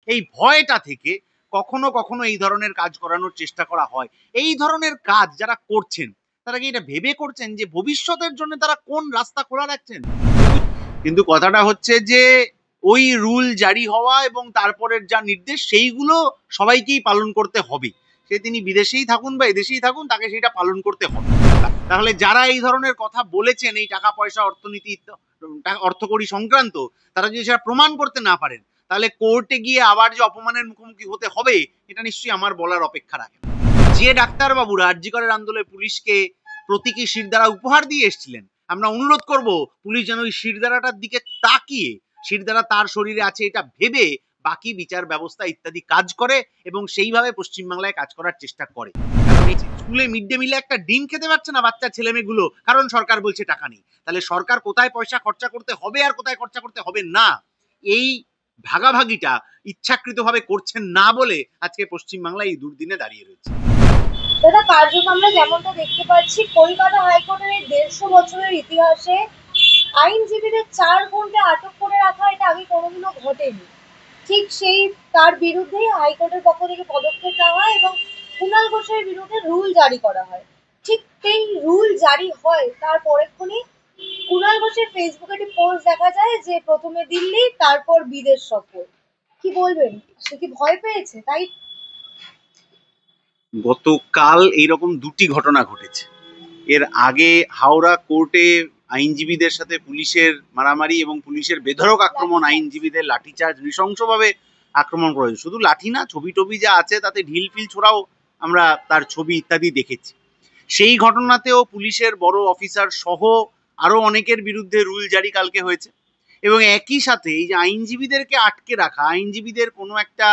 এই ভয়টা থেকে কখনো কখনো এই ধরনের কাজ করানোর চেষ্টা করা হয়। এই ধরনের কাজ যারা করছেন তারা কি এটা ভেবে করছেন যে ভবিষ্যতের জন্য তারা কোন রাস্তা খোলা রাখছেন? কিন্তু কথাটা হচ্ছে যে ওই রুল জারি হওয়া এবং তারপরের যা নির্দেশ সেইগুলো সবাইকেই পালন করতে হবে। সে তিনি বিদেশেই থাকুন বা এদেশেই থাকুন, তাকে সেটা পালন করতে হবে। তাহলে যারা এই ধরনের কথা বলেছেন এই টাকা পয়সা অর্থনীতি অর্থকড়ি সংক্রান্ত, তারা যদি সেটা প্রমাণ করতে না পারেন তাহলে কোর্টে গিয়ে আবার যে অপমানের মুখোমুখি হতে হবে এটা নিশ্চয়ই আমার বলার অপেক্ষা রাখে না। যে ডাক্তারবাবুরা আর.জি. করের আন্দোলনে পুলিশকে প্রতীকী শিরদাঁড়া উপহার দিয়ে এসেছিলেন, আমরা অনুরোধ করব পুলিশ যেন ওই শিরদাঁড়াটার দিকে তাকিয়ে শিরদাঁড়া তার শরীরে আছে এটা ভেবে বাকি বিচার ব্যবস্থা ইত্যাদি কাজ করে এবং সেইভাবে পশ্চিমবাংলায় কাজ করার চেষ্টা করে। কারণ এই স্কুলে মিড ডে মিলে একটা ডিম খেতে পারছে না বাচ্চা ছেলে মেয়েগুলো, কারণ সরকার বলছে টাকা নেই। তাহলে সরকার কোথায় পয়সা খরচা করতে হবে আর কোথায় খরচা করতে হবে না, এই ভাগাভাগিটা ইচ্ছাকৃতভাবে করছেন না বলে আজকে পশ্চিমবাংলা এই দুর্দিনে দাঁড়িয়ে রয়েছে। দাদা, কার্যক্রম আমরা যেমনটা দেখতে পাচ্ছি, কলকাতা হাইকোর্টের এই 150 বছরের ইতিহাসে আইনজীবীদের 4 ঘন্টা আটক করে রাখা এটা আগে কোনোদিনও ঘটেনি। ঠিক সেই তার বিরুদ্ধেই হাইকোর্টের পক্ষ থেকে পদক্ষেপ নেওয়া হয় এবং কুণাল ঘোষের বিরুদ্ধে রুল জারি করা হয়। ঠিক সেই রুল জারি হয় তার পরেক্ষণই কুণাল ঘোষের ফেসবুকে একটি পোস্ট দেখা যায় যে প্রথমে দিল্লি, তারপর বিদেশ সফর। কি বলবেন? সে কি ভয় পেয়েছে তাই? গতকাল এইরকম দুটি ঘটনা ঘটেছে। এর আগে হাওড়া কোর্টে আইনজীবীদের সাথে পুলিশের মারামারি এবং পুলিশের বেধড়ক আক্রমণ, আইনজীবীদের লাঠিচার্জ, নৃশংসভাবে আক্রমণ করা হয়েছে। শুধু লাঠি না, ছবি টবি যা আছে তাতে ঢিল ফিল ছোড়াও আমরা তার ছবি ইত্যাদি দেখেছি। সেই ঘটনাতেও পুলিশের বড় অফিসার সহ আরো অনেকের বিরুদ্ধে রুল জারি কালকে হয়েছে। এবং একই সাথে এই যে আইনজীবীদেরকে আটকে রাখা, আইনজীবীদের কোনো একটা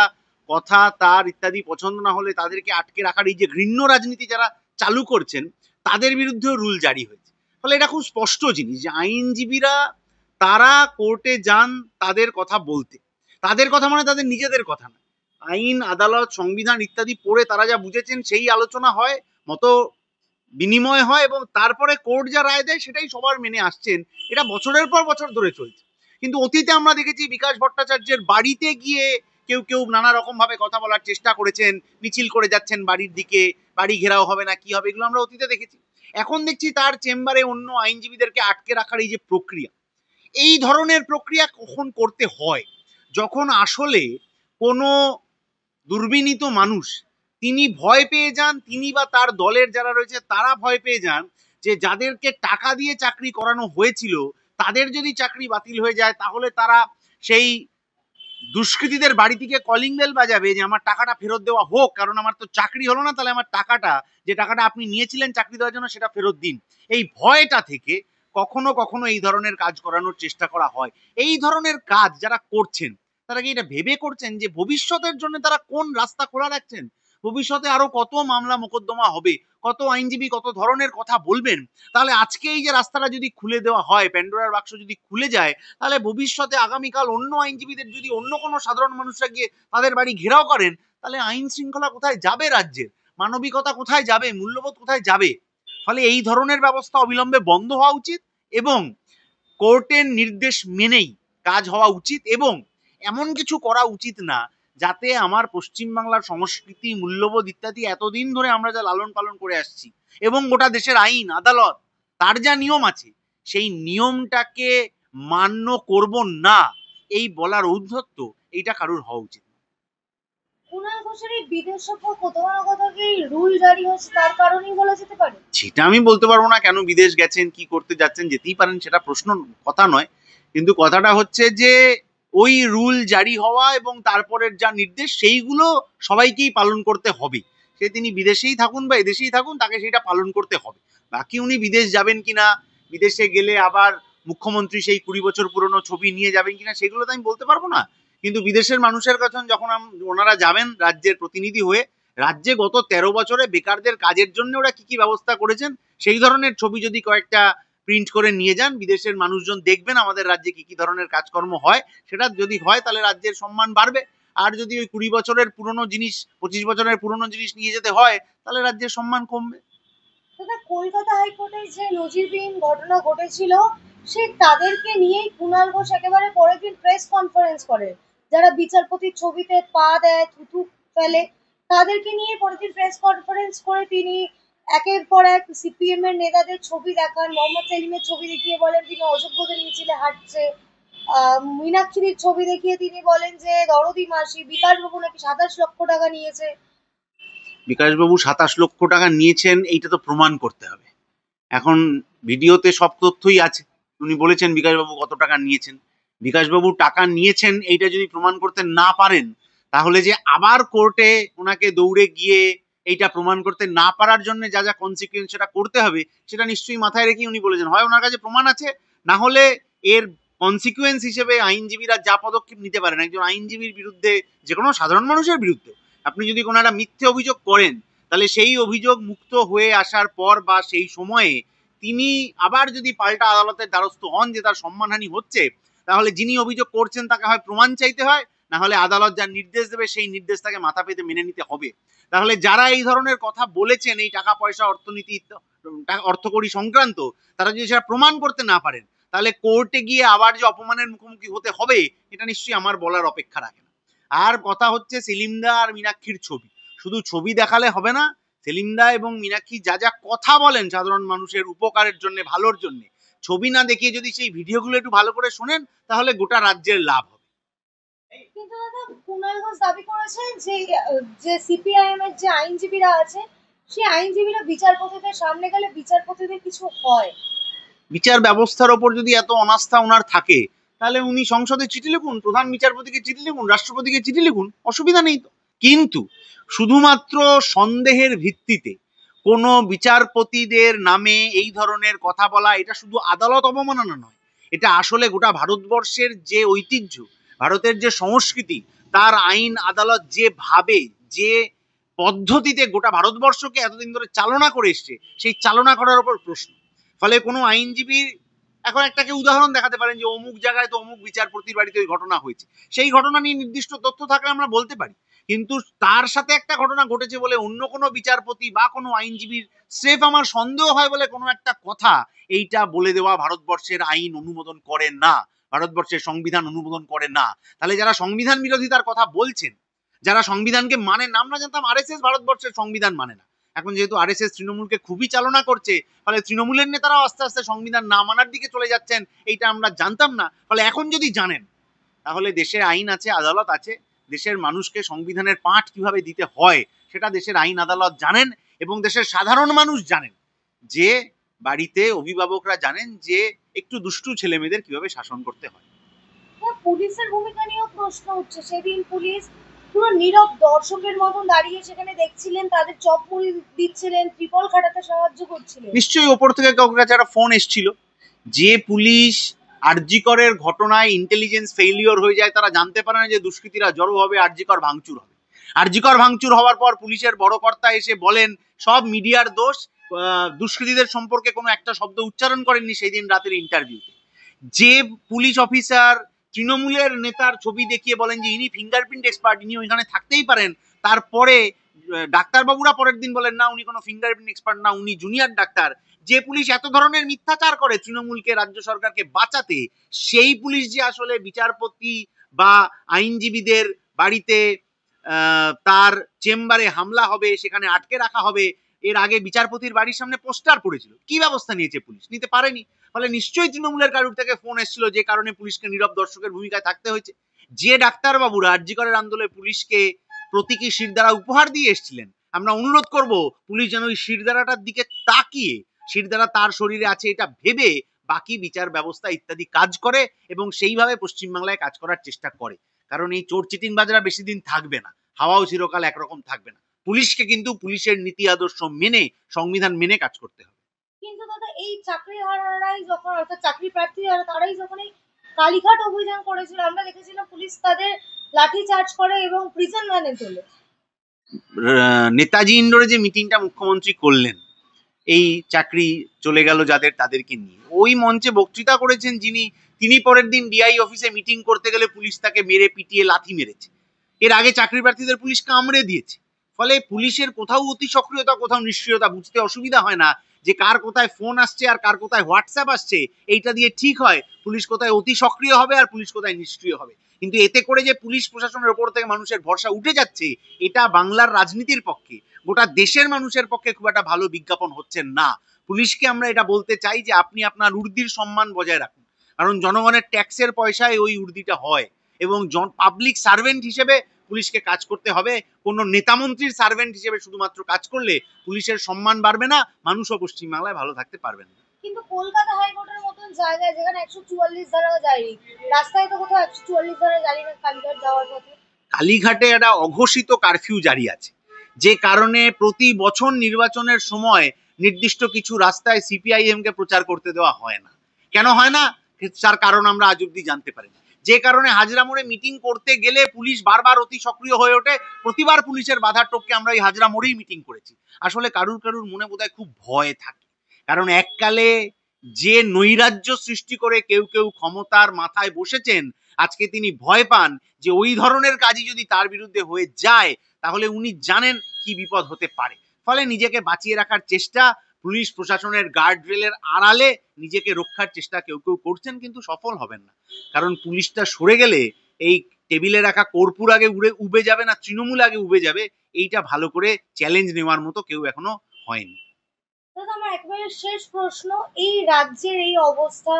কথা তার ইত্যাদি পছন্দ না হলে তাদেরকে আটকে রাখার এই যে ঘৃণ্য রাজনীতি যারা চালু করছেন তাদের বিরুদ্ধেও রুল জারি হয়েছে। ফলে এটা খুব স্পষ্ট জিনিস যে আইনজীবীরা তারা কোর্টে যান তাদের কথা বলতে, তাদের কথা মানে তাদের নিজেদের কথা না, আইন আদালত সংবিধান ইত্যাদি পড়ে তারা যা বুঝেছেন সেই আলোচনা হয়, মতো বিনিময় হয় এবং তারপরে কোর্ট যা রায় দেয় সেটাই সবার মেনে আসছেন। এটা বছরের পর বছর ধরে চলছে। কিন্তু অতীতে আমরা দেখেছি বিকাশ ভট্টাচার্যের বাড়িতে গিয়ে কেউ কেউ নানা রকম ভাবে কথা বলার চেষ্টা করেছেন, মিছিল করে যাচ্ছেন বাড়ির দিকে, বাড়ি ঘেরাও হবে না কি হবে, এগুলো আমরা অতীতে দেখেছি। এখন দেখছি তার চেম্বারে অন্য আইনজীবীদেরকে আটকে রাখার এই যে প্রক্রিয়া, এই ধরনের প্রক্রিয়া কখন করতে হয়? যখন আসলে কোনো দুর্বিনীত মানুষ তিনি ভয় পেয়ে যান, তিনি বা তার দলের যারা রয়েছে তারা ভয় পেয়ে যান যে যাদেরকে টাকা দিয়ে চাকরি করানো হয়েছিল তাদের যদি চাকরি বাতিল হয়ে যায় তাহলে তারা সেই দুষ্কৃতীদের বাড়ি থেকে কলিং বেল বাজাবে যে আমার টাকাটা ফেরত দেওয়া হোক, কারণ আমার তো চাকরি হলো না, তাহলে আমার টাকাটা, যে টাকাটা আপনি নিয়েছিলেন চাকরি দেওয়ার জন্য, সেটা ফেরত দিন। এই ভয়টা থেকে কখনো কখনো এই ধরনের কাজ করানোর চেষ্টা করা হয়। এই ধরনের কাজ যারা করছেন তারা কি এটা ভেবে করছেন যে ভবিষ্যতের জন্য তারা কোন রাস্তা খোলা রাখছেন? ভবিষ্যতে আরো কত মামলা মোকদ্দমা হবে, কত আইনজীবী কত ধরনের কথা বলবেন। তাহলে আজকে এই যে রাস্তাটা যদি খুলে দেওয়া হয়, প্যান্ডোরার বাক্স যদি খুলে যায়, তাহলে ভবিষ্যতে আগামীকাল অন্য আইনজীবীদের যদি অন্য কোনো সাধারণ মানুষরা গিয়ে তাদের বাড়ি ঘেরাও করেন, তাহলে আইন শৃঙ্খলা কোথায় যাবে? রাজ্যের মানবিকতা কোথায় যাবে? মূল্যবোধ কোথায় যাবে? ফলে এই ধরনের ব্যবস্থা অবিলম্বে বন্ধ হওয়া উচিত এবং কোর্টের নির্দেশ মেনেই কাজ হওয়া উচিত এবং এমন কিছু করা উচিত না যাতে আমার পশ্চিমবাংলার সংস্কৃতি, মূল্যবোধ ইত্যাদি এতদিন ধরে আমরা যা লালন পালন করে আসছি এবং গোটা দেশের আইন আদালত তার যা নিয়ম আছে সেই নিয়মটাকে মান্য করব না, এই বলার ঔদ্ধত্য এইটা কারুর হওয়া উচিত। কুণাল ঘোষের এই বিদেশ সফর কোথাও না কোথাও কি রুল জারি হচ্ছে তার কারণেই বলা যেতে পারে? সেটা আমি বলতে পারবো না, কেন বিদেশ গেছেন, কি করতে যাচ্ছেন, যেতেই পারেন, সেটা প্রশ্ন কথা নয়। কিন্তু কথাটা হচ্ছে যে ওই রুল জারি হওয়া এবং তারপরের যা নির্দেশ সেইগুলো সবাইকেই পালন করতে হবে। সে তিনি বিদেশেই থাকুন বা এদেশেই থাকুন, তাকে সেটা পালন করতে হবে। বাকি উনি বিদেশ যাবেন কিনা, বিদেশে গেলে আবার মুখ্যমন্ত্রী সেই 20 বছর পুরনো ছবি নিয়ে যাবেন কিনা, সেগুলো তো আমি বলতে পারবো না। কিন্তু বিদেশের মানুষের কাছে যখন ওনারা যাবেন রাজ্যের প্রতিনিধি হয়ে, রাজ্যে গত 13 বছরে বেকারদের কাজের জন্য ওরা কি কি ব্যবস্থা করেছেন সেই ধরনের ছবি যদি কয়েকটা প্রিন্ট করে নিয়ে যান, বিদেশের মানুষজন দেখবেন আমাদের রাজ্যে কি কি ধরনের কাজকর্ম হয়। সেটা যদি হয় তাহলে রাজ্যের সম্মান বাড়বে। আর যদি ওই 20 বছরের পুরনো জিনিস, 25 বছরের পুরনো জিনিস নিয়ে যেতে হয় তাহলে রাজ্যের সম্মান কমবে। দাদা, কলকাতা হাইকোর্টের যে নজিরবিহীন ঘটনা ঘটেছিল, সে তাদেরকে নিয়েই কুণাল ঘোষ একেবারে পরের দিন প্রেস কনফারেন্স করে যারা বিচারপতির ছবিতে পা দেয়, থুতু ফেলে, তাদেরকে নিয়ে পরের দিন প্রেস কনফারেন্স করে তিনি একের পর এক সিপিএম এর নেতাদের ছবি দেখান। মোহাম্মদ সেলিমের ছবি দেখিয়ে বলেন তিনি অযোগ্যদের মিছিলে হাঁটছে। মীনাক্ষীর ছবি দেখিয়ে তিনি বলেন যে দরদি মাসি। বিকাশবাবু নাকি 27 লক্ষ টাকা নিয়েছে। বিকাশবাবু 27 লক্ষ টাকা নিয়েছেন এইটা তো প্রমাণ করতে হবে। এখন ভিডিওতে সব তথ্যই আছে, উনি বলেছেন বিকাশবাবু কত টাকা নিয়েছেন। বিকাশবাবু টাকা নিয়েছেন এইটা যদি প্রমাণ করতে না পারেন, তাহলে যে আবার কোর্টে ওনাকে দৌড়ে গিয়ে এইটা প্রমাণ করতে না পারার জন্য যা যা কনসিকুয়েন্স সেটা করতে হবে, সেটা নিশ্চয়ই মাথায় রেখে উনি বলেছেন। হয় ওনার কাছে প্রমাণ আছে, না হলে এর কনসিকুয়েন্স হিসেবে আইনজীবীরা যা পদক্ষেপ নিতে পারেন, একজন আইনজীবীর বিরুদ্ধে, যে কোনো সাধারণ মানুষের বিরুদ্ধে আপনি যদি কোনো একটা মিথ্যে অভিযোগ করেন, তাহলে সেই অভিযোগ মুক্ত হয়ে আসার পর বা সেই সময়ে তিনি আবার যদি পাল্টা আদালতের দ্বারস্থ হন যে তার সম্মানহানি হচ্ছে, তাহলে যিনি অভিযোগ করছেন তাকে হয় প্রমাণ চাইতে হয়, না হলে আদালত যা নির্দেশ দেবে সেই নির্দেশ তাকে মাথা পেতে মেনে নিতে হবে। তাহলে যারা এই ধরনের কথা বলেছেন এই টাকা পয়সা অর্থনীতি অর্থকড়ি সংক্রান্ত, তারা যদি সেটা প্রমাণ করতে না পারেন, তাহলে কোর্টে গিয়ে আবার যে অপমানের মুখোমুখি হতে হবে, এটা নিশ্চয়ই আমার বলার অপেক্ষা রাখে না। আর কথা হচ্ছে সেলিমদা আর মীনাক্ষীর ছবি, শুধু ছবি দেখালে হবে না। সেলিমদা এবং মীনাক্ষী যা যা কথা বলেন সাধারণ মানুষের উপকারের জন্য, ভালোর জন্য, ছবি না দেখিয়ে যদি সেই ভিডিওগুলো একটু ভালো করে শোনেন, তাহলে গোটা রাজ্যের লাভ হবে। কিন্তু দাদা, কুণাল ঘোষ দাবি করেছেন যে সিপিআইএম এর যে আইনজীবীরা আছে, সেই আইনজীবীরা বিচারপতিদের সামনে গেলে বিচারপতিদের কিছু হয়। বিচার ব্যবস্থার ওপর যদি এত অনাস্থা ওনার থাকে, তাহলে উনি সংসদে চিঠি লিখুন, প্রধান বিচারপতিকে চিঠি লিখুন, রাষ্ট্রপতিকে চিঠি লিখুন, অসুবিধা নেই তো। কিন্তু শুধুমাত্র সন্দেহের ভিত্তিতে কোনো বিচারপতিদের নামে এই ধরনের কথা বলা, এটা শুধু আদালত অবমাননা নয়, এটা আসলে গোটা ভারতবর্ষের যে ঐতিহ্য, ভারতের যে সংস্কৃতি, তার আইন আদালত যেভাবে, যে পদ্ধতিতে গোটা ভারতবর্ষকে এতদিন ধরে চালনা করে এসছে, সেই চালনা করার উপর প্রশ্ন। ফলে কোনো আইনজীবী এখন একটাকে উদাহরণ দেখাতে পারেন যে অমুক জায়গায় তো অমুক বিচারপতির বাড়িতে ওই ঘটনা হয়েছে, সেই ঘটনা নিয়ে নির্দিষ্ট তথ্য থাকলে আমরা বলতে পারি। কিন্তু তার সাথে একটা ঘটনা ঘটেছে বলে অন্য কোনো বিচারপতি বা কোনো আইনজীবীর স্রেফ আমার সন্দেহ হয় বলে কোনো একটা কথা, এইটা বলে দেওয়া ভারতবর্ষের আইন অনুমোদন করে না, ভারতবর্ষের সংবিধান অনুমোদন করে না। তাহলে যারা সংবিধান বিরোধিতার কথা বলছেন, যারা সংবিধানকে মানেন না, আমরা জানতাম আরএসএস ভারতবর্ষের সংবিধান মানে না, এখন যেহেতু আরএসএস তৃণমূলকে খুবই চালনা করছে, ফলে তৃণমূলের নেতারাও আস্তে আস্তে সংবিধান না মানার দিকে চলে যাচ্ছেন, এইটা আমরা জানতাম না। ফলে এখন যদি জানেন, তাহলে দেশের আইন আছে, আদালত আছে, দেশের মানুষকে সংবিধানের পাঠ কিভাবে দিতে হয় সেটা দেশের আইন আদালত জানেন, এবং দেশের সাধারণ মানুষ জানেন, যে বাড়িতে অভিভাবকরা জানেন যে একটু দুষ্টু ছেলে মেয়েদের কিভাবে শাসন করতে হয়। পুলিশের ভূমিকা নিয়েও প্রশ্ন উঠছে। সেদিন পুলিশ পুরো নীরব দর্শকের মতন দাঁড়িয়ে সেখানে দেখছিলেন, তাদের চপ মুড়ি দিচ্ছিলেন, ত্রিপল খাটাতে সাহায্য করছিলেন। নিশ্চয়ই ওপর থেকে কাউকে কাছে একটা ফোন এসেছিল। যে পুলিশ আরজিকরের ঘটনায় ইন্টেলিজেন্স ফেইলিওর হয়ে যায়, তারা জানতে পারে না যে দুষ্কৃতীরা জড়ো হবে, আরজিকর ভাঙচুর হবে। আরজিকর ভাঙচুর হওয়ার পর পুলিশের বড় কর্তা এসে বলেন সব মিডিয়ার দোষ, দুষ্কৃতীদের সম্পর্কে কোনো একটা শব্দ উচ্চারণ করেননি সেই দিন রাতের ইন্টারভিউতে। যে পুলিশ অফিসার তৃণমূলের নেতার ছবি দেখিয়ে বলেন যে ইনি ফিঙ্গারপ্রিন্ট এক্সপার্ট, ইনি ওইখানে থাকতেই পারেন, তারপরে ডাক্তারবাবুরা পরের দিন বলেন না উনি কোনো ফিঙ্গারপ্রিন্ট এক্সপার্ট না, উনি জুনিয়র ডাক্তার। যে পুলিশ এত ধরনের মিথ্যাচার করে তৃণমূলকে, রাজ্য সরকারকে বাঁচাতে, সেই পুলিশ যে আসলে বিচারপতি বা আইনজীবীদের বাড়িতে তার চেম্বারে হামলা হবে, সেখানে আটকে রাখা হবে, এর আগে বিচারপতির বাড়ির সামনে পোস্টার পড়েছিল, কি ব্যবস্থা নিয়েছে পুলিশ? নিতে পারেনি। ফলে নিশ্চয়ই তৃণমূলের কারুর থেকে ফোন এসেছিল, যে কারণে পুলিশকে নীরব দর্শকের ভূমিকায় থাকতে হয়েছে। যে ডাক্তারবাবুরা আরজিকরের আন্দোলনে পুলিশকে প্রতীকী শিরদাঁড়া উপহার দিয়ে এসেছিলেন, আমরা অনুরোধ করব পুলিশ যেন ওই শিরদাঁড়াটার দিকে তাকিয়ে, শিরদাঁড়া তার শরীরে আছে এটা ভেবে বাকি বিচার ব্যবস্থা ইত্যাদি কাজ করে, এবং সেইভাবে পশ্চিমবাংলায় কাজ করার চেষ্টা করে। কারণ এই চোর চিটিংবাজরা বেশি দিন থাকবে না, হাওয়াও চিরকাল একরকম থাকবে না। পুলিশকে কিন্তু পুলিশের নীতি আদর্শ মেনে, সংবিধান মেনে কাজ করতে হবে। কিন্তু দাদা, এই চাকরিহারারাই যখন, অর্থাৎ চাকরি প্রার্থী যারা, তারাই যখন এই কালীঘাট অভিযান করেছিল, আমরা দেখেছিলাম পুলিশ তাদের লাঠি চার্জ করে এবং প্রিজন ভ্যানে তোলে। নেতাজি ইন্ডোরে যে মিটিংটা মুখ্যমন্ত্রী করলেন, এই চাকরি চলে গেল যাদের, তাদেরকে নিয়ে ওই মঞ্চে বক্তৃতা করেছেন যিনি, তিনি পরের দিন ডিআই অফিসে মিটিং করতে গেলে পুলিশ তাকে মেরে পিটিয়ে লাথি মেরেছে। এর আগে চাকরি প্রার্থীদের পুলিশ কামড়ে দিয়েছে। ফলে পুলিশের কোথাও অতি সক্রিয়তা, কোথাও নিষ্ক্রিয়তা বুঝতে অসুবিধা হয় না, যে কার কোথায় ফোন আসছে আর কার কোথায় হোয়াটসঅ্যাপ আসছে, এইটা দিয়ে ঠিক হয় পুলিশ কোথায় অতি সক্রিয় হবে আর পুলিশ কোথায় নিষ্ক্রিয় হবে। কিন্তু এতে করে যে পুলিশ প্রশাসনের ওপর থেকে মানুষের ভরসা উঠে যাচ্ছে, এটা বাংলার রাজনীতির পক্ষে, গোটা দেশের মানুষের পক্ষে খুব একটা ভালো বিজ্ঞাপন হচ্ছে না। পুলিশকে আমরা এটা বলতে চাই যে আপনি আপনার ঊর্দির সম্মান বজায় রাখুন, কারণ জনগণের ট্যাক্সের পয়সায় ওই ঊর্দিটা হয়, এবং পাবলিক সার্ভেন্ট হিসেবে পুলিশকে কাজ করতে হবে। কোনো নেতামন্ত্রীর সার্ভেন্ট হিসেবে শুধুমাত্র কাজ করলে পুলিশের সম্মান বাড়বে না, মানুষও পশ্চিমবাংলায় ভালো থাকতে পারবেন না। কিন্তু কলকাতা হাইকোর্টের মতন জায়গায় যেখানে 144 ধারা জারি, রাস্তায় তো কোথাও 144 ধারা জারি না কালীঘাট যাওয়ার পথে। কালীঘাটে একটা অঘোষিত কারফিউ জারি আছে, যে কারণে প্রতি বছর নির্বাচনের সময় নির্দিষ্ট কিছু রাস্তায় সিপিআইএম কে প্রচার করতে দেওয়া হয় না। কেন হয় না, তার কারণ আমরা আজ অব্দি জানতে পারি না। যে কারণে হাজরা মোড়ে মিটিং করতে গেলে পুলিশ বারবার অতি সক্রিয় হয়ে ওঠে, প্রতিবার পুলিশের বাধার টপকে আমরা এই হাজরা মোড়েই মিটিং করেছি। আসলে কারুর কারুর মনে বোধহয় খুব ভয় থাকে, কারণ এককালে যে নৈরাজ্য সৃষ্টি করে কেউ কেউ ক্ষমতার মাথায় বসেছেন, আজকে তিনি ভয় পান যে ওই ধরনের কাজই যদি তার বিরুদ্ধে হয়ে যায় তাহলে উনি জানেন কি বিপদ হতে পারে। ফলে নিজেকে বাঁচিয়ে রাখার চেষ্টা, পুলিশ প্রশাসনের গার্ড রেলের আড়ালে নিজেকে রক্ষার চেষ্টা কেউ কেউ করছেন, কিন্তু সফল হবেন না। কারণ পুলিশটা সরে গেলে এই টেবিলে রাখা কর্পূর আগে উবে যাবে না তৃণমূল আগে উবে যাবে, এইটা ভালো করে চ্যালেঞ্জ নেওয়ার মতো কেউ এখনো হয়নি। দাদা, আমার একেবারে শেষ প্রশ্ন, এই রাজ্যের এই অবস্থা,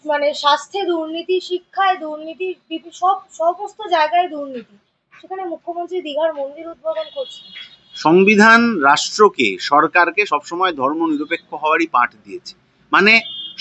মানে স্বাস্থ্যে দুর্নীতি, শিক্ষায় দুর্নীতি, সমস্ত জায়গায় দুর্নীতি, সেখানে মুখ্যমন্ত্রী দীঘার মন্দির উদ্বোধন করছেন। সংবিধান রাষ্ট্রকে, সরকারকে সবসময় ধর্ম নিরপেক্ষ হওয়ারই পাঠ দিয়েছে, মানে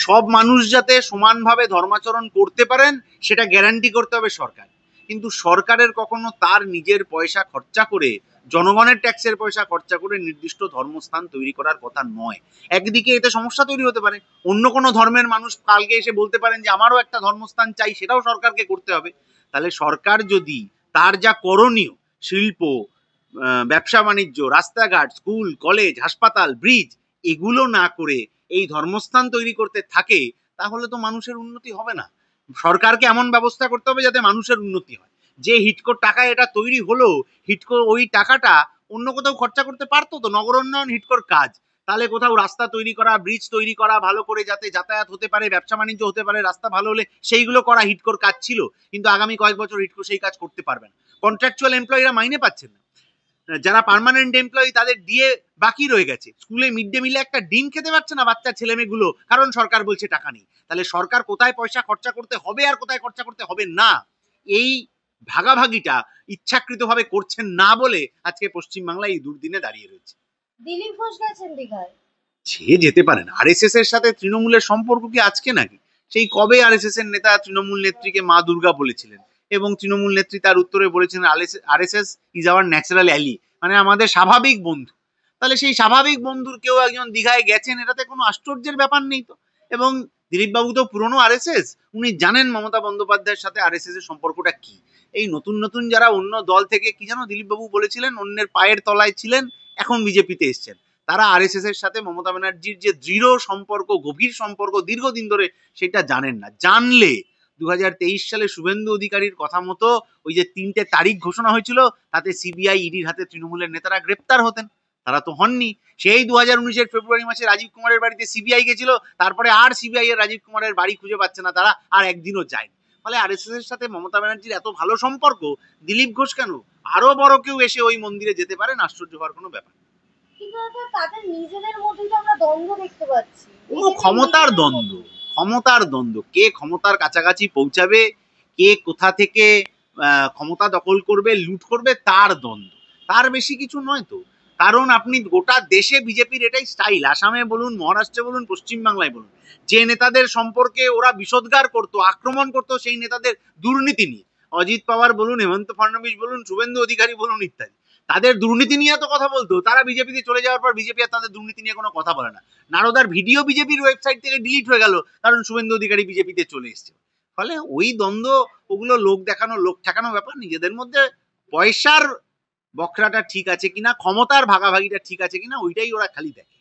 সব মানুষ যাতে সমানভাবে ধর্মাচরণ করতে পারেন সেটা গ্যারান্টি করতে হবে সরকার। কিন্তু সরকারের কখনো তার নিজের পয়সা খরচা করে, জনগণের ট্যাক্সের পয়সা খরচা করে নির্দিষ্ট ধর্মস্থান তৈরি করার কথা নয়। একদিকে এতে সমস্যা তৈরি হতে পারে, অন্য কোনো ধর্মের মানুষ কালকে এসে বলতে পারেন যে আমারও একটা ধর্মস্থান চাই, সেটাও সরকারকে করতে হবে। তাহলে সরকার যদি তার যা করণীয়, শিল্প, ব্যবসা বাণিজ্য, রাস্তাঘাট, স্কুল, কলেজ, হাসপাতাল, ব্রিজ, এগুলো না করে এই ধর্মস্থান তৈরি করতে থাকে, তাহলে তো মানুষের উন্নতি হবে না। সরকারকে এমন ব্যবস্থা করতে হবে যাতে মানুষের উন্নতি হয়। যে হিটকোর টাকায় এটা তৈরি হলো, হিটকো ওই টাকাটা অন্য কোথাও খরচা করতে পারতো তো, নগর উন্নয়ন হিটকোর কাজ। তাহলে কোথাও রাস্তা তৈরি করা, ব্রিজ তৈরি করা, ভালো করে যাতে যাতায়াত হতে পারে, ব্যবসা বাণিজ্য হতে পারে, রাস্তা ভালো হলে সেইগুলো করা হিটকোর কাজ ছিল। কিন্তু আগামী কয়েক বছর হিটকো সেই কাজ করতে পারবে না। কন্ট্রাকচুয়াল এমপ্লয়িরা মাইনে পাচ্ছেন না, যারা পার্মানেন্ট এমপ্লয়ি তাদের দিয়ে বাকি রয়ে গেছে, স্কুলে মিড ডে মিলে একটা ডিম খেতে পারছে না বাচ্চা ছেলে মেয়েগুলো, কারণ সরকার বলছে টাকা নেই। তাহলে সরকার কোথায় পয়সা খরচা করতে হবে আর কোথায় খরচা করতে হবে না, এই ভাগাভাগিটা ইচ্ছাকৃতভাবে করছেন না বলে আজকে পশ্চিমবাংলা এই দুর্দিনে দাঁড়িয়ে রয়েছে। দিলীপ ঘোষ গেছেন দীঘায়। সে যেতে পারেন, আরএসএস এর সাথে তৃণমূলের সম্পর্ক কি আজকে নাকি? সেই কবে আরএসএস এর নেতা তৃণমূল নেত্রীকে মা দুর্গা বলেছিলেন, এবং তৃণমূল নেত্রী তার উত্তরে বলেছিলেন RSS is our natural alley, মানে আমাদের স্বাভাবিক বন্ধু। তাহলে সেই স্বাভাবিক বন্ধুর কেউ একজন দীঘায় গেছেন, এটাতে কোনো আশ্চর্যের ব্যাপার নেই তো। এবং দিলীপ বাবু তো পুরনো আরএসএস, উনি জানেন মমতা বন্দ্যোপাধ্যায়ের সাথে আরএসএস এর সম্পর্কটা কি। এই নতুন নতুন যারা অন্য দল থেকে, কি যেন দিলীপ বাবু বলেছিলেন, অন্যের পায়ের তলায় ছিলেন, এখন বিজেপিতে এসছেন, তারা আরএসএস এর সাথে মমতা ব্যানার্জির যে দৃঢ় সম্পর্ক, গভীর সম্পর্ক দীর্ঘদিন ধরে, সেটা জানেন না। জানলে 2023 সালে শুভেন্দু অধিকারীর কথা মতো ওই যে 3টে তারিখ ঘোষণা হয়েছিল, তাতে সিবিআই ইডির হাতে তৃণমূলের নেতারা গ্রেপ্তার হতেন। তারা তো হননি। সেই 2019 ফেব্রুয়ারি মাসে রাজীব কুমারের বাড়িতে সিবিআই গেছিল, তারপরে আর সিবিআই এর রাজীব কুমারের বাড়ি খুঁজে পাচ্ছে না তারা, আর একদিনও যায়নি। ফলে আরএসএস এর সাথে মমতা ব্যানার্জির এত ভালো সম্পর্ক, দিলীপ ঘোষ কেন, আরো বড় কেউ এসে ওই মন্দিরে যেতে পারেন, আশ্চর্য হওয়ার কোনো ব্যাপার। কিন্তু তাদের নিজেদের মধ্যেই তো আমরা দ্বন্দ্ব দেখতে পাচ্ছি। পুরো ক্ষমতার দ্বন্দ্ব, ক্ষমতার দ্বন্দ্ব, কে ক্ষমতার কাছাকাছি পৌঁছাবে, কে কোথা থেকে ক্ষমতা দখল করবে, লুট করবে, তার দ্বন্দ্ব, তার বেশি কিছু নয় তো। কারণ আপনি গোটা দেশে বিজেপির এটাই স্টাইল, আসামে বলুন, মহারাষ্ট্রে বলুন, পশ্চিমবাংলায় বলুন, যে নেতাদের সম্পর্কে ওরা বিষোদ্গার করতো, আক্রমণ করতো, সেই নেতাদের দুর্নীতি নিয়ে, অজিত পাওয়ার বলুন, হেমন্ত ফডনবিস বলুন, শুভেন্দু অধিকারী বলুন ইত্যাদি, তাদের দুর্নীতি নিয়ে তো কথা বলতো। তারা বিজেপিতে চলে যাওয়ার পর বিজেপি আর তাদের দুর্নীতি নিয়ে কোনো কথা বলে না। নারদার ভিডিও বিজেপির ওয়েবসাইট থেকে ডিলিট হয়ে গেল, কারণ শুভেন্দু অধিকারী বিজেপিতে চলে এসছে। ফলে ওই দ্বন্দ্ব, ওগুলো লোক দেখানো, লোক ঠেকানো ব্যাপার। নিজেদের মধ্যে পয়সার বখরাটা ঠিক আছে কিনা, ক্ষমতার ভাগাভাগিটা ঠিক আছে কিনা, ওইটাই ওরা খালি দেখে।